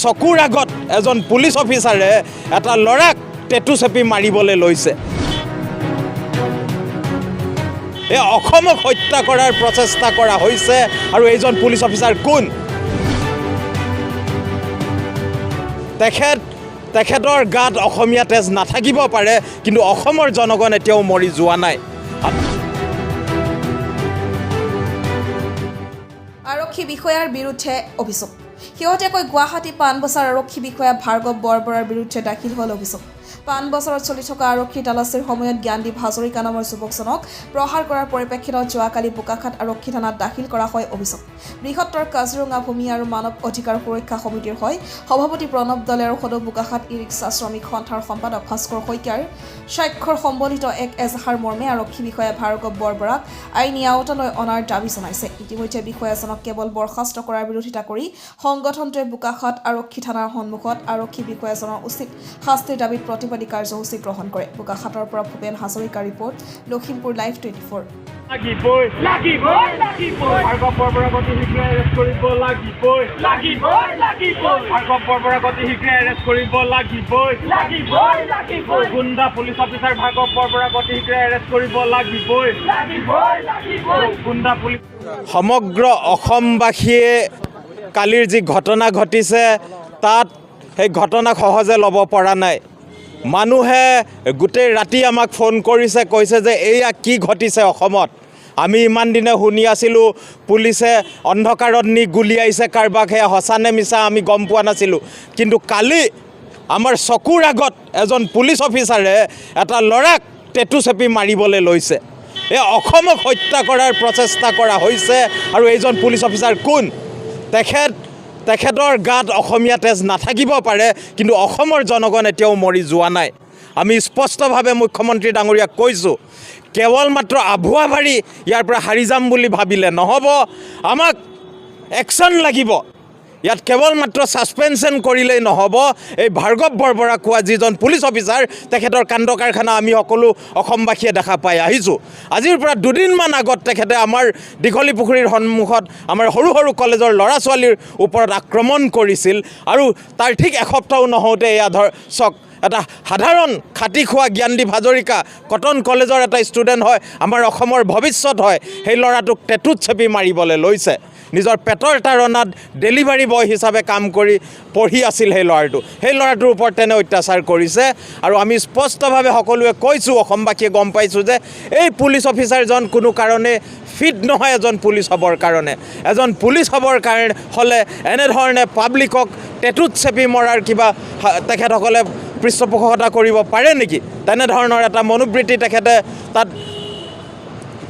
চকুৰ আগত এজন পুলিচ অফিচাৰে এটা ল'ৰাক টেটু চেপি মাৰিবলৈ লৈছে। এই অসমক হত্যা কৰাৰ প্ৰচেষ্টা কৰা হৈছে আৰু এইজন পুলিচ অফিচাৰ কোন? তেখেতৰ গাত অসমীয়া তেজ নাথাকিব পাৰে, কিন্তু অসমৰ জনগণ এতিয়াও মৰি যোৱা নাই। আৰক্ষী বিষয়াৰ বিৰুদ্ধে অভিযোগ। শেহতীয়াকৈ গুৱাহাটী পাণবজাৰ আৰক্ষী বিষয়া ভাৰ্গৱ বৰবৰাৰ বিৰুদ্ধে দাখিল হ'ল অভিযোগ। পাণবজাৰত চলি থকা আৰক্ষী তালাচীৰ সময়ত জ্ঞানদীপ হাজৰিকা নামৰ যুৱকজনক প্ৰহাৰ কৰাৰ পৰিপ্ৰেক্ষিতত যোৱাকালি বোকাখাট আৰক্ষী থানাত দাখিল কৰা হয় অভিযোগ। বৃহত্তৰ কাজিৰঙা ভূমি আৰু মানৱ অধিকাৰ সুৰক্ষা সমিতিৰ হৈ সভাপতি প্ৰণৱ দলে আৰু সদৌ বোকাখাট ই ৰিক্সা শ্ৰমিক সন্থাৰ সম্পাদক ভাস্কৰ শইকীয়াৰ স্বাক্ষৰ সম্বলিত এক এজাহাৰ মৰ্মে আৰক্ষী বিষয়া ভাৰ্গৱ বৰবৰাক আইনী আওতালৈ অনাৰ দাবী জনাইছে। ইতিমধ্যে বিষয়াজনক কেৱল বৰ্খাস্ত কৰাৰ বিৰোধিতা কৰি সংগঠনটোৱে বোকাখাট আৰক্ষী থানাৰ সন্মুখত আৰক্ষী বিষয়াজনৰ উচিত শাস্তিৰ দাবীত প্ৰতিবাদী কাৰ্যসূচী গ্ৰহণ কৰে। বোকাখাটৰ পৰা ভূপেন হাজৰিকাৰ ৰিপৰ্ট, লখিমপুৰ লাইভ 24। গুণ্ডা পুলিচ অফিচাৰ ভাৰ্গৱ বৰবৰাক অতি শীঘ্ৰে এৰেষ্ট কৰিব লাগিবই। সমগ্ৰ অসমবাসীয়ে কালিৰ যি ঘটনা ঘটিছে তাত সেই ঘটনাক সহজে ল'ব পৰা নাই। মানুহে গোটেই ৰাতি আমাক ফোন কৰিছে, কৈছে যে এয়া কি ঘটিছে অসমত। আমি ইমান দিনে শুনি আছিলোঁ পুলিচে অন্ধকাৰত নি গুলিয়াইছে কাৰোবাক, সেয়া সঁচা নে মিছা আমি গম পোৱা নাছিলোঁ। কিন্তু কালি আমাৰ চকুৰ আগত এজন পুলিচ অফিচাৰে এটা ল'ৰাক টেটু চেপি মাৰিবলৈ লৈছে। এই অসমক হত্যা কৰাৰ প্ৰচেষ্টা কৰা হৈছে আৰু এইজন পুলিচ অফিচাৰ কোন? তেখেতৰ গাত অসমীয়া তেজ নাথাকিব পাৰে, কিন্তু অসমৰ জনগণ এতিয়াও মৰি যোৱা নাই। আমি স্পষ্টভাৱে মুখ্যমন্ত্ৰী ডাঙৰীয়াক কৈছোঁ, কেৱল মাত্ৰ আভুৱা ভাৰি ইয়াৰ পৰা হাৰি যাম বুলি ভাবিলে নহ'ব, আমাক একশ্যন লাগিব। ইয়াত কেৱল মাত্ৰ ছাছপেনশ্যন কৰিলেই নহ'ব। এই ভাৰ্গৱ বৰবৰা কোৱা যিজন পুলিচ অফিচাৰ, তেখেতৰ কাণ্ড কাৰখানা আমি সকলো অসমবাসীয়ে দেখা পাই আহিছোঁ। আজিৰ পৰা দুদিনমান আগত তেখেতে আমাৰ দীঘলী পুখুৰীৰ সন্মুখত আমাৰ সৰু সৰু কলেজৰ ল'ৰা ছোৱালীৰ ওপৰত আক্ৰমণ কৰিছিল আৰু তাৰ ঠিক এসপ্তাহো নহওঁতে এয়া চক এটা সাধাৰণ খাটি খোৱা জ্ঞানদীপ হাজৰিকা কটন কলেজৰ এটা ষ্টুডেণ্ট হয়, আমাৰ অসমৰ ভৱিষ্যত হয়, সেই ল'ৰাটোক টেটুত চেপি মাৰিবলৈ লৈছে। নিজৰ পেটৰ তাৰণাত ডেলিভাৰী বয় হিচাপে কাম কৰি পঢ়ি আছিল সেই ল'ৰাটোৰ ওপৰত তেনে অত্যাচাৰ কৰিছে। আৰু আমি স্পষ্টভাৱে সকলোৱে কৈছোঁ, অসমবাসীয়ে গম পাইছোঁ যে এই পুলিচ অফিচাৰজন কোনো কাৰণে ফিট নহয় এজন পুলিচ হ'বৰ কাৰণে। এজন পুলিচ হ'বৰ কাৰণে হ'লে এনেধৰণে পাব্লিকক টেটুত চেপি মৰাৰ কিবা তেখেতসকলে পৃষ্ঠপোষকতা কৰিব পাৰে নেকি? তেনেধৰণৰ এটা মনোবৃত্তি তেখেতে তাত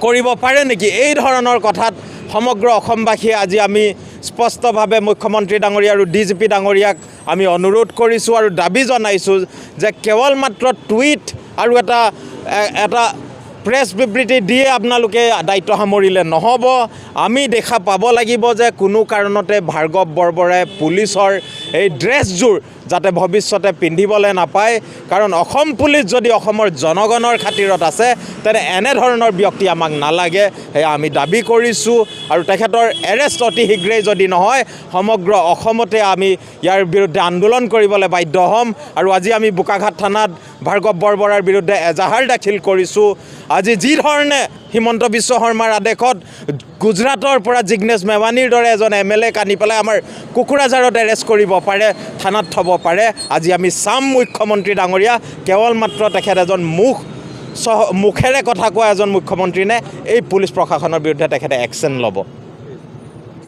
কৰিব পাৰে নেকি? এই ধৰণৰ কথাত সমগ্ৰ অসমবাসীয়ে আজি আমি স্পষ্টভাৱে মুখ্যমন্ত্ৰী ডাঙৰীয়া আৰু DGP ডাঙৰীয়াক আমি অনুৰোধ কৰিছোঁ আৰু দাবী জনাইছোঁ যে কেৱল মাত্ৰ টুইট আৰু এটা প্ৰেছ বিবৃতি দিয়ে আপোনালোকে দায়িত্ব সামৰিলে নহ'ব। আমি দেখা পাব লাগিব যে কোনো কাৰণতে ভাৰ্গৱ বৰবৰাই পুলিচৰ এই ড্ৰেছযোৰ যাতে ভৱিষ্যতে পিন্ধিবলৈ নাপায়, কাৰণ অসম পুলিচ যদি অসমৰ জনগণৰ খাতিৰত আছে তেনে এনেধৰণৰ ব্যক্তি আমাক নালাগে, সেয়া আমি দাবী কৰিছোঁ। আৰু তেখেতৰ এৰেষ্ট অতি শীঘ্ৰেই যদি নহয়, সমগ্ৰ অসমতে আমি ইয়াৰ বিৰুদ্ধে আন্দোলন কৰিবলৈ বাধ্য হ'ম। আৰু আজি আমি বোকাখাট থানাত ভাৰ্গৱ বৰবৰাৰ বিৰুদ্ধে এজাহাৰ দাখিল কৰিছোঁ। আজি যি ধৰণে হিমন্ত বিশ্ব শৰ্মাৰ আদেশত গুজৰাটৰ পৰা জিগ্নেশ মেৱানীৰ দৰে এজন MLA আনি পেলাই আমাৰ কুকুৰাঝাৰত এৰেষ্ট কৰিব পাৰে, থানাত থ'ব পাৰে। আজি আমি চাম মুখ্যমন্ত্ৰী ডাঙৰীয়া, কেৱল মাত্ৰ তেখেত এজন মুখেৰে কথা কোৱা এজন মুখ্যমন্ত্ৰী নে এই পুলিচ প্ৰশাসনৰ বিৰুদ্ধে তেখেতে একশ্যন ল'ব।